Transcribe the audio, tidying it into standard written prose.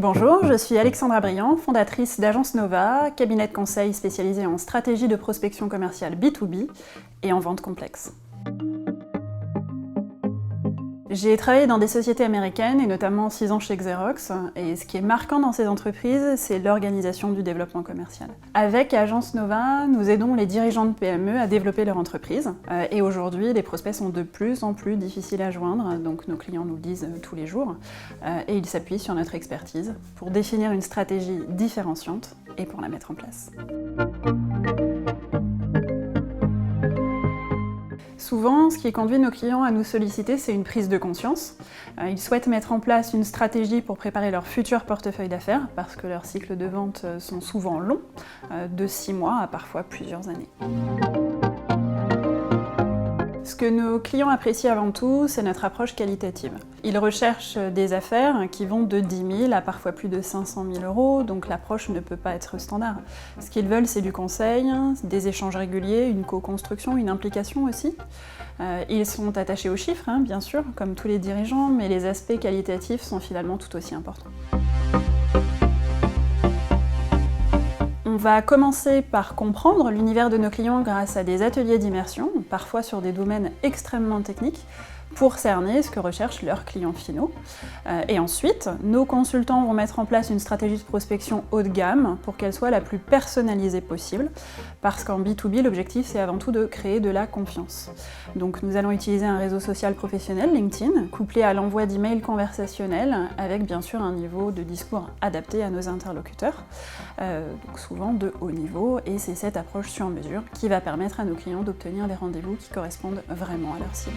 Bonjour, je suis Alexandra Briand, fondatrice d'Agence Nova, cabinet de conseil spécialisé en stratégie de prospection commerciale B2B et en vente complexe. J'ai travaillé dans des sociétés américaines et notamment 6 ans chez Xerox, et ce qui est marquant dans ces entreprises, c'est l'organisation du développement commercial. Avec Agence Nova, nous aidons les dirigeants de PME à développer leur entreprise, et aujourd'hui, les prospects sont de plus en plus difficiles à joindre, donc nos clients nous le disent tous les jours, et ils s'appuient sur notre expertise pour définir une stratégie différenciante et pour la mettre en place. Souvent, ce qui conduit nos clients à nous solliciter, c'est une prise de conscience. Ils souhaitent mettre en place une stratégie pour préparer leur futur portefeuille d'affaires, parce que leurs cycles de vente sont souvent longs, de 6 mois à parfois plusieurs années. Ce que nos clients apprécient avant tout, c'est notre approche qualitative. Ils recherchent des affaires qui vont de 10 000 à parfois plus de 500 000 euros, donc l'approche ne peut pas être standard. Ce qu'ils veulent, c'est du conseil, des échanges réguliers, une co-construction, une implication aussi. Ils sont attachés aux chiffres, bien sûr, comme tous les dirigeants, mais les aspects qualitatifs sont finalement tout aussi importants. On va commencer par comprendre l'univers de nos clients grâce à des ateliers d'immersion, parfois sur des domaines extrêmement techniques, pour cerner ce que recherchent leurs clients finaux. Et ensuite, nos consultants vont mettre en place une stratégie de prospection haut de gamme pour qu'elle soit la plus personnalisée possible, parce qu'en B2B, l'objectif c'est avant tout de créer de la confiance. Donc nous allons utiliser un réseau social professionnel, LinkedIn, couplé à l'envoi d'emails conversationnels, avec bien sûr un niveau de discours adapté à nos interlocuteurs, donc souvent de haut niveau, et c'est cette approche sur mesure qui va permettre à nos clients d'obtenir les rendez-vous qui correspondent vraiment à leur cible.